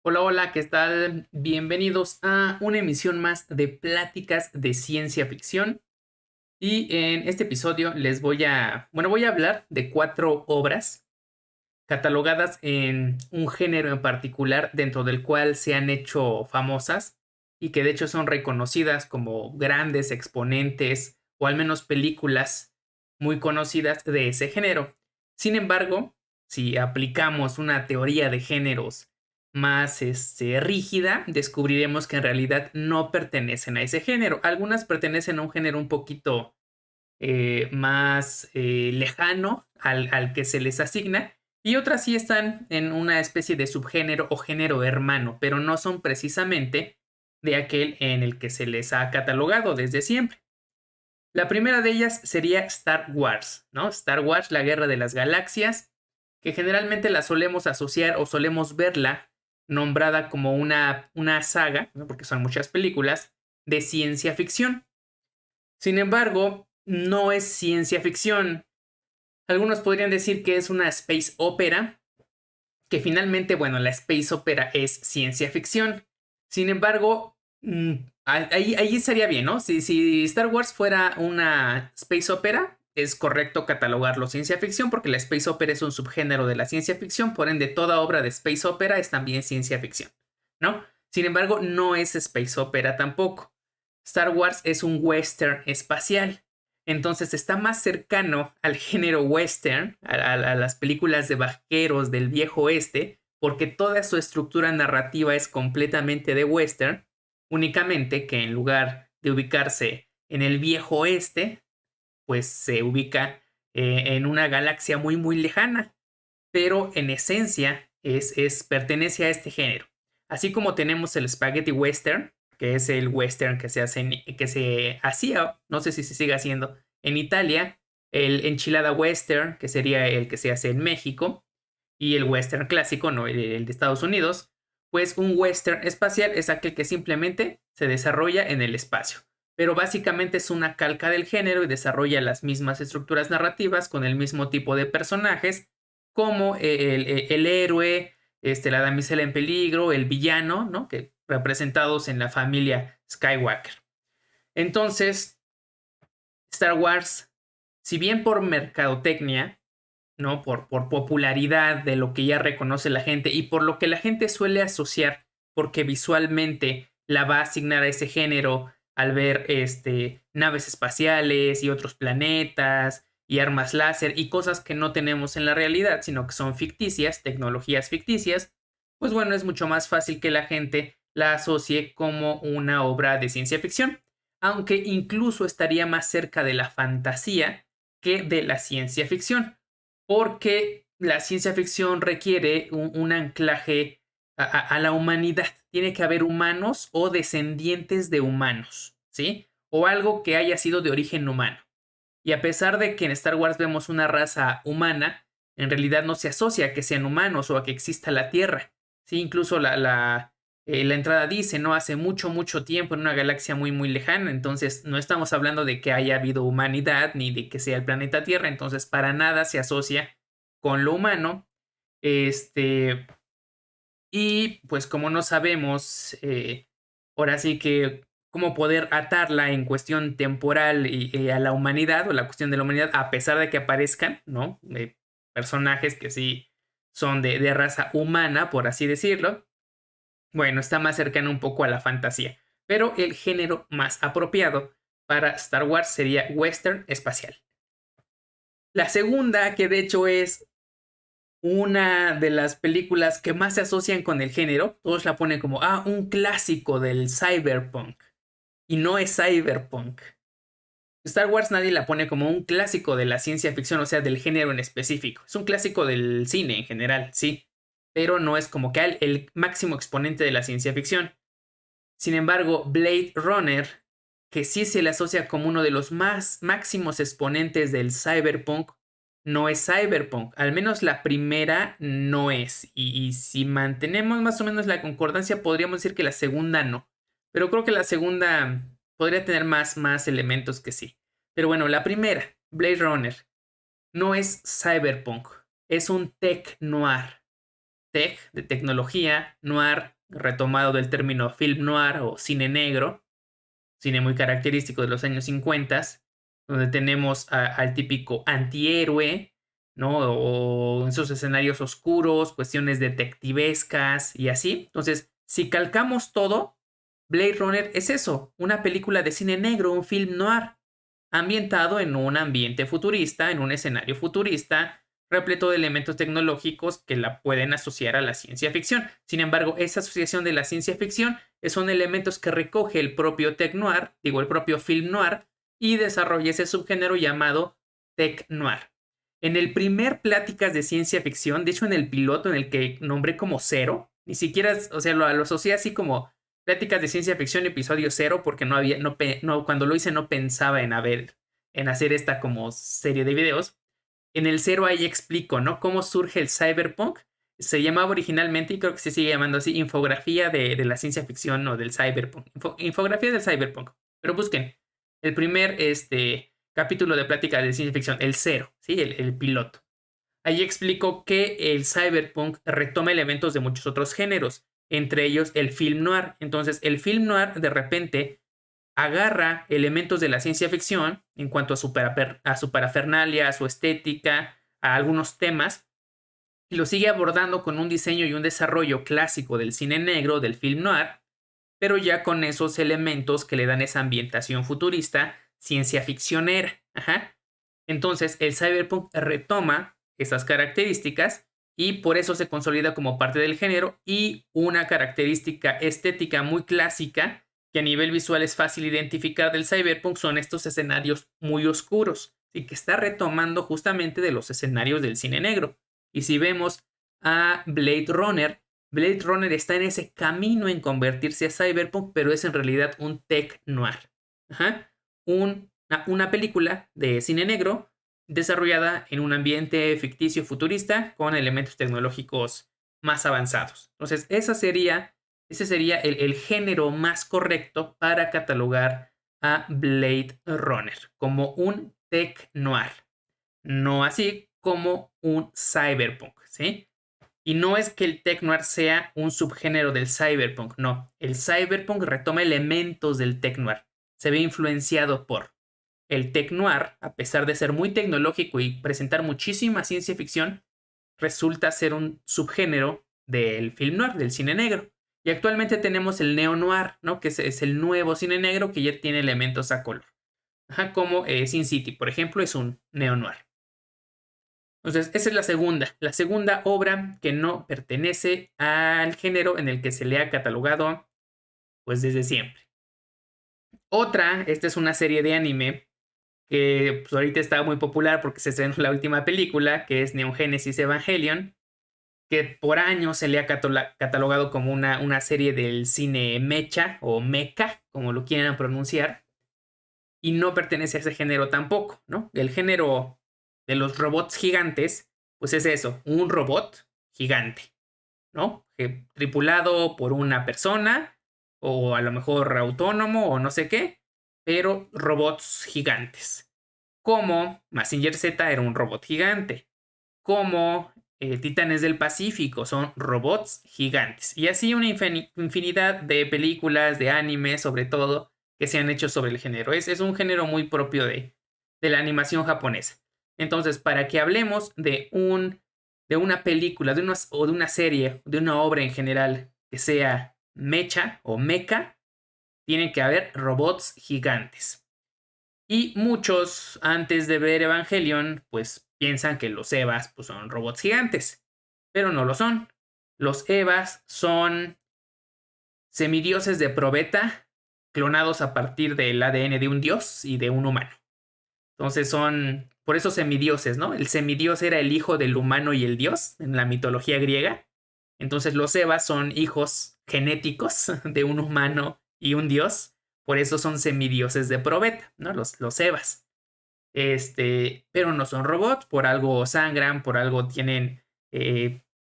Hola, hola, ¿qué tal? Bienvenidos a una emisión más de Pláticas de Ciencia Ficción. Y en este episodio voy a hablar de 4 obras catalogadas en un género en particular dentro del cual se han hecho famosas y que de hecho son reconocidas como grandes exponentes o al menos películas muy conocidas de ese género. Sin embargo, si aplicamos una teoría de géneros más rígida, descubriremos que en realidad no pertenecen a ese género. Algunas pertenecen a un género un poquito más lejano al que se les asigna, y otras sí están en una especie de subgénero o género hermano, pero no son precisamente de aquel en el que se les ha catalogado desde siempre. La primera de ellas sería Star Wars, ¿no? Star Wars, la Guerra de las Galaxias, que generalmente la solemos asociar o solemos verla nombrada como una saga, ¿no? Porque son muchas películas, de ciencia ficción. Sin embargo, no es ciencia ficción. Algunos podrían decir que es una space opera, que finalmente, bueno, la space opera es ciencia ficción. Sin embargo, ahí estaría bien, ¿no? Si Star Wars fuera una space opera, es correcto catalogarlo ciencia ficción porque la space opera es un subgénero de la ciencia ficción, por ende toda obra de space opera es también ciencia ficción, ¿no? Sin embargo, no es space opera tampoco. Star Wars es un western espacial. Entonces está más cercano al género western, a las películas de vaqueros del viejo oeste, porque toda su estructura narrativa es completamente de western, únicamente que en lugar de ubicarse en el viejo oeste, pues se ubica en una galaxia muy muy lejana, pero en esencia pertenece a este género. Así como tenemos el spaghetti western, que es el western que se hacía, no sé si se sigue haciendo, en Italia, el enchilada western, que sería el que se hace en México, y el western clásico, no el de Estados Unidos, pues un western espacial es aquel que simplemente se desarrolla en el espacio. Pero básicamente es una calca del género y desarrolla las mismas estructuras narrativas con el mismo tipo de personajes como el héroe, la damisela en peligro, el villano, ¿no? Que representados en la familia Skywalker. Entonces, Star Wars, si bien por mercadotecnia, ¿no? Por popularidad de lo que ya reconoce la gente y por lo que la gente suele asociar, porque visualmente la va a asignar a ese género al ver naves espaciales y otros planetas y armas láser y cosas que no tenemos en la realidad, sino que son ficticias, tecnologías ficticias, pues bueno, es mucho más fácil que la gente la asocie como una obra de ciencia ficción, aunque incluso estaría más cerca de la fantasía que de la ciencia ficción, porque la ciencia ficción requiere un anclaje a la humanidad. Tiene que haber humanos o descendientes de humanos, ¿sí? O algo que haya sido de origen humano. Y a pesar de que en Star Wars vemos una raza humana, en realidad no se asocia a que sean humanos o a que exista la Tierra. Sí, incluso la entrada dice, no hace mucho, mucho tiempo en una galaxia muy, muy lejana. Entonces, no estamos hablando de que haya habido humanidad ni de que sea el planeta Tierra. Entonces, para nada se asocia con lo humano. Este, y pues como no sabemos, ahora sí que cómo poder atarla en cuestión temporal y a la humanidad o la cuestión de la humanidad, a pesar de que aparezcan, ¿no? Personajes que sí son de raza humana, por así decirlo. Bueno, está más cercano un poco a la fantasía, pero el género más apropiado para Star Wars sería western espacial. La segunda, que de hecho es una de las películas que más se asocian con el género, todos la ponen como, un clásico del cyberpunk. Y no es cyberpunk. Star Wars nadie la pone como un clásico de la ciencia ficción, o sea, del género en específico. Es un clásico del cine en general, sí, pero no es como que el máximo exponente de la ciencia ficción. Sin embargo, Blade Runner, que sí se le asocia como uno de los más máximos exponentes del cyberpunk, no es cyberpunk. Al menos la primera no es. Y si mantenemos más o menos la concordancia, podríamos decir que la segunda no. Pero creo que la segunda podría tener más elementos que sí. Pero bueno, la primera, Blade Runner, no es cyberpunk. Es un tech noir. tech, de tecnología, noir, retomado del término film noir o cine negro, cine muy característico de los años 50, donde tenemos al típico antihéroe, ¿no? O en esos escenarios oscuros, cuestiones detectivescas y así. Entonces, si calcamos todo, Blade Runner es eso, una película de cine negro, un film noir, ambientado en un ambiente futurista, en un escenario futurista, repleto de elementos tecnológicos que la pueden asociar a la ciencia ficción. Sin embargo, esa asociación de la ciencia ficción son elementos que recoge el propio tech noir, digo, el propio film noir, y desarrolla ese subgénero llamado tech noir. En el primer Pláticas de Ciencia Ficción, de hecho en el piloto en el que nombré como cero, ni siquiera, o sea, lo asocié así como Pláticas de Ciencia Ficción episodio cero, porque no había, cuando lo hice no pensaba en hacer esta como serie de videos. En el cero ahí explico, ¿no? Cómo surge el cyberpunk. Se llamaba originalmente, y creo que se sigue llamando así, infografía de la ciencia ficción o del cyberpunk. Infografía del cyberpunk. Pero busquen el primer capítulo de Pláticas de Ciencia Ficción, el cero, ¿sí? El piloto. Ahí explico que el cyberpunk retoma elementos de muchos otros géneros, entre ellos el film noir. Entonces, el film noir de repente agarra elementos de la ciencia ficción en cuanto a su parafernalia, a su estética, a algunos temas, y lo sigue abordando con un diseño y un desarrollo clásico del cine negro, del film noir, pero ya con esos elementos que le dan esa ambientación futurista, ciencia ficcionera. Ajá. Entonces, el cyberpunk retoma esas características y por eso se consolida como parte del género, y una característica estética muy clásica que a nivel visual es fácil identificar del cyberpunk son estos escenarios muy oscuros, y que está retomando justamente de los escenarios del cine negro. Y si vemos a Blade Runner está en ese camino en convertirse a cyberpunk, pero es en realidad un tech noir. Ajá. Una película de cine negro desarrollada en un ambiente ficticio futurista con elementos tecnológicos más avanzados. Entonces, ese sería el género más correcto para catalogar a Blade Runner como un tech noir, no así como un cyberpunk, ¿sí? Y no es que el tech noir sea un subgénero del cyberpunk, no. El cyberpunk retoma elementos del tech noir. Se ve influenciado por el tech noir, a pesar de ser muy tecnológico y presentar muchísima ciencia ficción, resulta ser un subgénero del film noir, del cine negro. Y actualmente tenemos el neo noir, ¿no? Que es el nuevo cine negro que ya tiene elementos a color. Ajá, como Sin City, por ejemplo, es un neo noir. Entonces, esa es la segunda obra que no pertenece al género en el que se le ha catalogado, pues desde siempre. Otra, esta es una serie de anime que pues, ahorita está muy popular porque se estrenó la última película, que es Neon Genesis Evangelion, que por años se le ha catalogado como una serie del cine mecha o mecha, como lo quieran pronunciar, y no pertenece a ese género tampoco, ¿no? El género de los robots gigantes, pues es eso, un robot gigante, ¿no? Tripulado por una persona, o a lo mejor autónomo, o no sé qué, pero robots gigantes. Como Mazinger Z era un robot gigante, como Titanes del Pacífico son robots gigantes. Y así una infinidad de películas, de animes, sobre todo, que se han hecho sobre el género. Es un género muy propio de la animación japonesa. Entonces, para que hablemos de una película, o de una serie, de una obra en general que sea mecha o mecha, tienen que haber robots gigantes. Y muchos, antes de ver Evangelion, pues piensan que los Evas pues, son robots gigantes, pero no lo son. Los Evas son semidioses de probeta, clonados a partir del ADN de un dios y de un humano. Entonces son, por eso semidioses, ¿no? El semidios era el hijo del humano y el dios en la mitología griega. Entonces los Evas son hijos genéticos de un humano y un dios. Por eso son semidioses de probeta, ¿no? Los Evas. Pero no son robots, por algo sangran, por algo tienen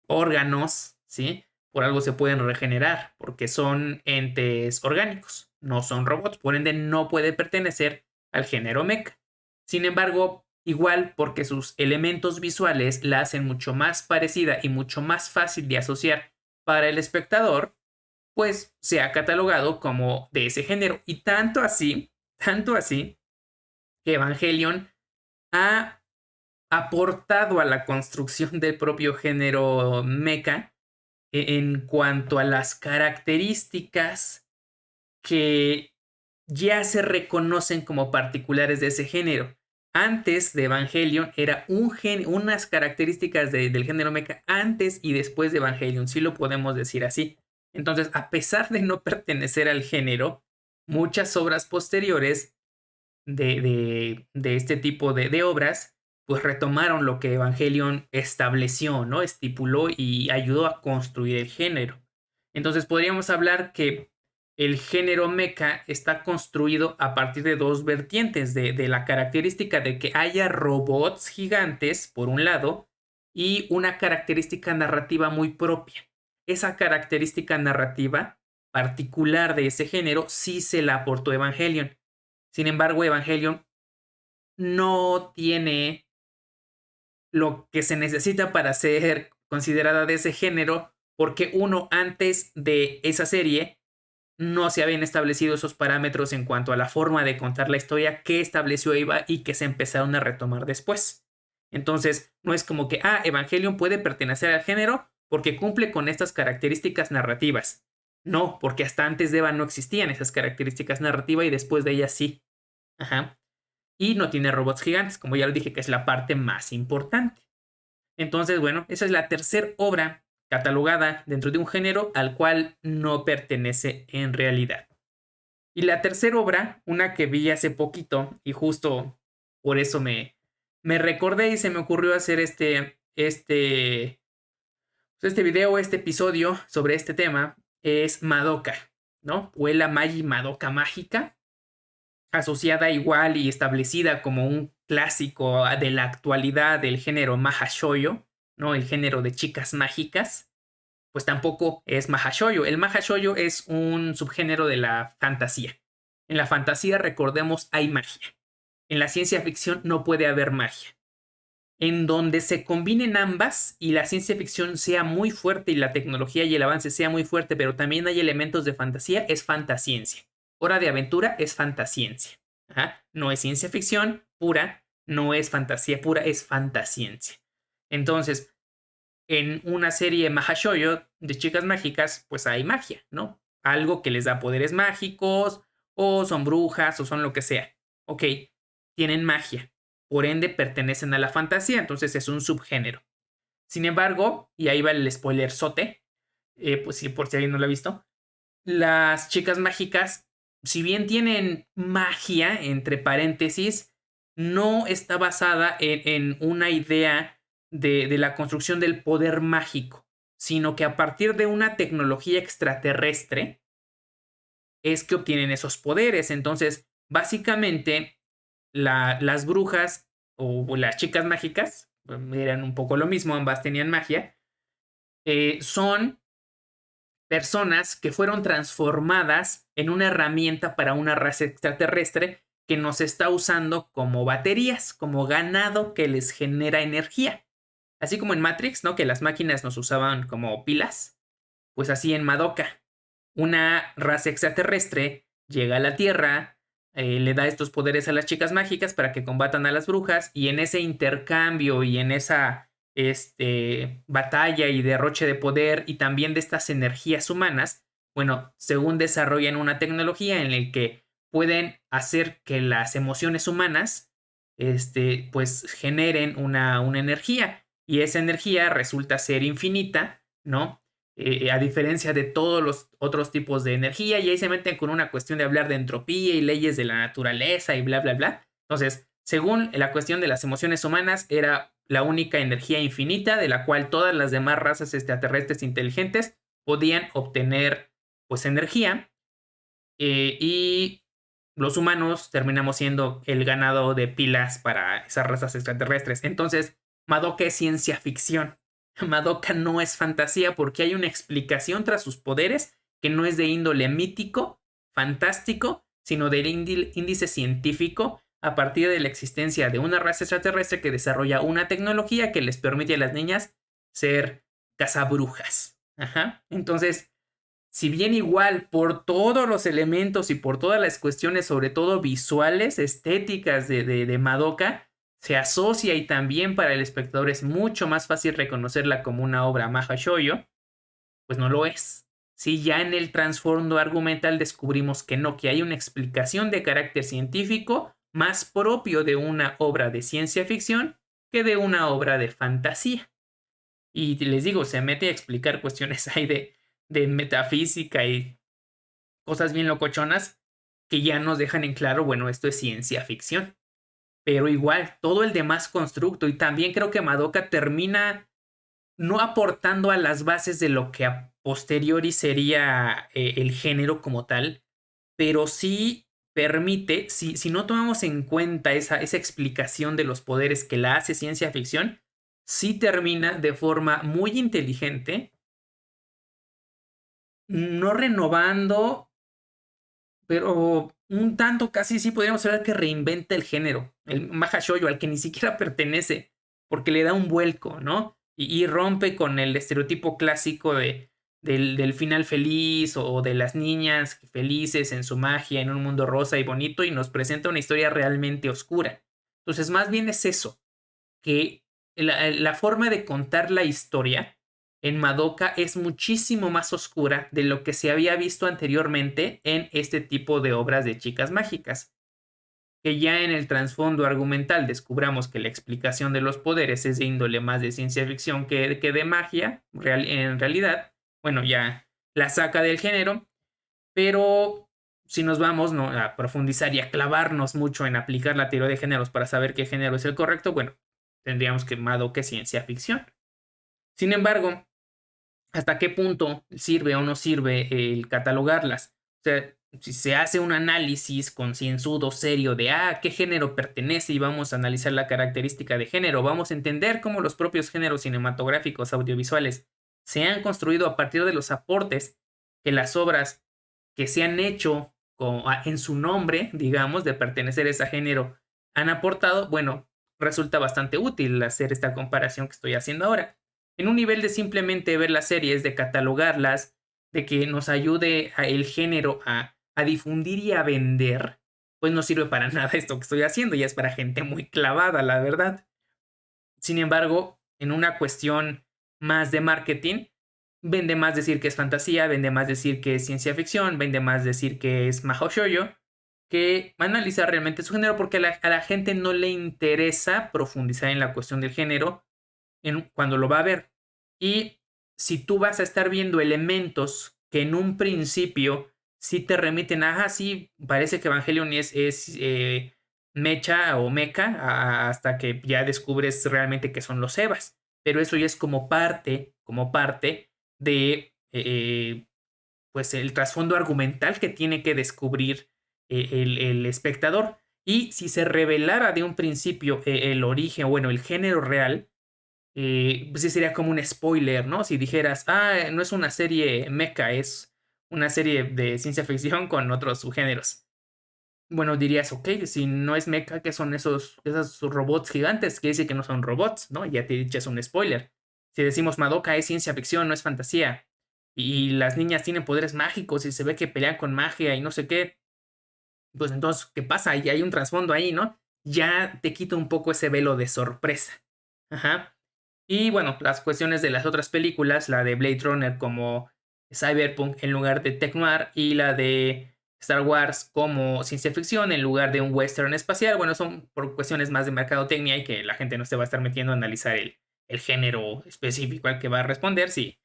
órganos, ¿sí? Por algo se pueden regenerar, porque son entes orgánicos, no son robots, por ende no puede pertenecer al género mecha. Sin embargo, Igual porque sus elementos visuales la hacen mucho más parecida y mucho más fácil de asociar para el espectador, pues se ha catalogado como de ese género. Y tanto así, que Evangelion ha aportado a la construcción del propio género mecha en cuanto a las características que ya se reconocen como particulares de ese género. Antes de Evangelion era unas características del género mecha antes y después de Evangelion, si lo podemos decir así. Entonces, a pesar de no pertenecer al género, muchas obras posteriores de este tipo de obras, pues retomaron lo que Evangelion estableció, ¿no? Estipuló y ayudó a construir el género. Entonces podríamos hablar que el género mecha está construido a partir de dos vertientes, de la característica de que haya robots gigantes, por un lado, y una característica narrativa muy propia. Esa característica narrativa particular de ese género sí se la aportó Evangelion. Sin embargo, Evangelion no tiene lo que se necesita para ser considerada de ese género, porque uno, antes de esa serie, no se habían establecido esos parámetros en cuanto a la forma de contar la historia que estableció Eva y que se empezaron a retomar después. Entonces, no es como que, Evangelion puede pertenecer al género porque cumple con estas características narrativas. No, porque hasta antes de Eva no existían esas características narrativas y después de ellas sí. Ajá. Y no tiene robots gigantes, como ya lo dije, que es la parte más importante. Entonces, bueno, esa es la tercera obra catalogada dentro de un género al cual no pertenece en realidad. Y la tercera obra, una que vi hace poquito y justo por eso me recordé y se me ocurrió hacer este video, este episodio sobre este tema, es Madoka, ¿no? O la Magi Madoka mágica, asociada igual y establecida como un clásico de la actualidad del género mahashoyo, ¿no? El género de chicas mágicas, pues tampoco es mahashoyo. El mahashoyo es un subgénero de la fantasía. En la fantasía, recordemos, hay magia. En la ciencia ficción no puede haber magia. En donde se combinen ambas y la ciencia ficción sea muy fuerte y la tecnología y el avance sea muy fuerte, pero también hay elementos de fantasía, es fantasciencia. Hora de Aventura es fantasciencia. Ajá. No es ciencia ficción pura, no es fantasía pura, es fantasciencia. Entonces, en una serie mahashoyo de chicas mágicas, pues hay magia, ¿no? Algo que les da poderes mágicos, o son brujas, o son lo que sea. Ok, tienen magia, por ende pertenecen a la fantasía, entonces es un subgénero. Sin embargo, y ahí va el spoiler sote, pues sí, por si alguien no lo ha visto, las chicas mágicas, si bien tienen magia, entre paréntesis, no está basada en una idea de la construcción del poder mágico, sino que a partir de una tecnología extraterrestre es que obtienen esos poderes. Entonces, básicamente, las brujas o las chicas mágicas, eran un poco lo mismo, ambas tenían magia, son personas que fueron transformadas en una herramienta para una raza extraterrestre que nos está usando como baterías, como ganado que les genera energía. Así como en Matrix, ¿no? Que las máquinas nos usaban como pilas, pues así en Madoka. Una raza extraterrestre llega a la Tierra, le da estos poderes a las chicas mágicas para que combatan a las brujas y en ese intercambio y en esa batalla y derroche de poder y también de estas energías humanas, bueno, según desarrollan una tecnología en la que pueden hacer que las emociones humanas pues generen una energía y esa energía resulta ser infinita, ¿no? A diferencia de todos los otros tipos de energía, y ahí se meten con una cuestión de hablar de entropía y leyes de la naturaleza y bla, bla, bla. Entonces, según la cuestión de las emociones humanas, era la única energía infinita de la cual todas las demás razas extraterrestres inteligentes podían obtener, pues, energía. Y los humanos terminamos siendo el ganado de pilas para esas razas extraterrestres. Entonces, Madoka es ciencia ficción. Madoka no es fantasía porque hay una explicación tras sus poderes que no es de índole mítico, fantástico, sino del índice científico a partir de la existencia de una raza extraterrestre que desarrolla una tecnología que les permite a las niñas ser cazabrujas. Ajá. Entonces, si bien igual por todos los elementos y por todas las cuestiones, sobre todo visuales, estéticas de Madoka, se asocia y también para el espectador es mucho más fácil reconocerla como una obra Maha Shoujo, pues no lo es. Si ya en el trasfondo argumental descubrimos que no, que hay una explicación de carácter científico más propio de una obra de ciencia ficción que de una obra de fantasía. Y les digo, se mete a explicar cuestiones ahí de metafísica y cosas bien locochonas que ya nos dejan en claro, bueno, esto es ciencia ficción. Pero igual, todo el demás constructo, y también creo que Madoka termina no aportando a las bases de lo que a posteriori sería el género como tal, pero sí permite, si no tomamos en cuenta esa explicación de los poderes que la hace ciencia ficción, sí termina de forma muy inteligente, no renovando, pero un tanto casi sí podríamos hablar que reinventa el género, el Maha Shoujo, al que ni siquiera pertenece, porque le da un vuelco, ¿no? Y rompe con el estereotipo clásico del final feliz o de las niñas felices en su magia en un mundo rosa y bonito y nos presenta una historia realmente oscura. Entonces, más bien es eso, que la forma de contar la historia en Madoka es muchísimo más oscura de lo que se había visto anteriormente en este tipo de obras de chicas mágicas. Que ya en el trasfondo argumental descubramos que la explicación de los poderes es de índole más de ciencia ficción que de magia, en realidad, bueno, ya la saca del género, pero si nos vamos, ¿no?, a profundizar y a clavarnos mucho en aplicar la teoría de géneros para saber qué género es el correcto, bueno, tendríamos que Madoka es ciencia ficción. Sin embargo, ¿hasta qué punto sirve o no sirve el catalogarlas? O sea, si se hace un análisis concienzudo, serio de qué género pertenece y vamos a analizar la característica de género, vamos a entender cómo los propios géneros cinematográficos audiovisuales se han construido a partir de los aportes que las obras que se han hecho en su nombre, digamos, de pertenecer a ese género, han aportado, bueno, resulta bastante útil hacer esta comparación que estoy haciendo ahora. En un nivel de simplemente ver las series, de catalogarlas, de que nos ayude el género a difundir y a vender, pues no sirve para nada esto que estoy haciendo, ya es para gente muy clavada, la verdad. Sin embargo, en una cuestión más de marketing, vende más decir que es fantasía, vende más decir que es ciencia ficción, vende más decir que es mahou shoujo, que analizar realmente su género porque a la gente no le interesa profundizar en la cuestión del género cuando lo va a ver. Y si tú vas a estar viendo elementos que en un principio sí te remiten sí, parece que Evangelion es mecha o mecha, hasta que ya descubres realmente que son los Evas. Pero eso ya es como parte de pues el trasfondo argumental que tiene que descubrir el espectador. Y si se revelara de un principio el origen, bueno, el género real, pues sí sería como un spoiler, ¿no? Si dijeras, no es una serie mecha, es una serie de ciencia ficción con otros subgéneros. Bueno, dirías, ok, si no es mecha, ¿qué son esos robots gigantes? Quiere decir que no son robots, ¿no? Ya te echas un spoiler. Si decimos Madoka es ciencia ficción, no es fantasía, y las niñas tienen poderes mágicos y se ve que pelean con magia y no sé qué, pues entonces, ¿qué pasa? Y hay un trasfondo ahí, ¿no? Ya te quita un poco ese velo de sorpresa. Ajá. Y bueno, las cuestiones de las otras películas, la de Blade Runner como Cyberpunk en lugar de Tech Noir y la de Star Wars como ciencia ficción en lugar de un western espacial, bueno, son por cuestiones más de mercadotecnia y que la gente no se va a estar metiendo a analizar el género específico al que va a responder. Si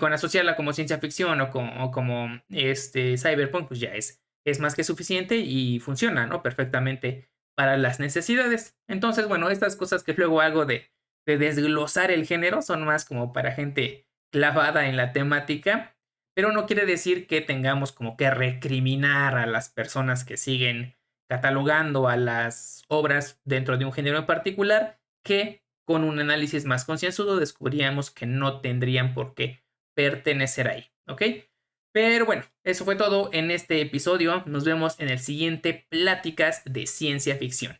con asociarla como ciencia ficción o como Cyberpunk, pues ya es más que suficiente y funciona, ¿no?, perfectamente para las necesidades. Entonces, bueno, estas cosas que luego hago de desglosar el género son más como para gente clavada en la temática, pero no quiere decir que tengamos como que recriminar a las personas que siguen catalogando a las obras dentro de un género en particular, que con un análisis más concienzudo descubríamos que no tendrían por qué pertenecer ahí, ¿ok? Pero bueno, eso fue todo en este episodio. Nos vemos en el siguiente Pláticas de Ciencia Ficción.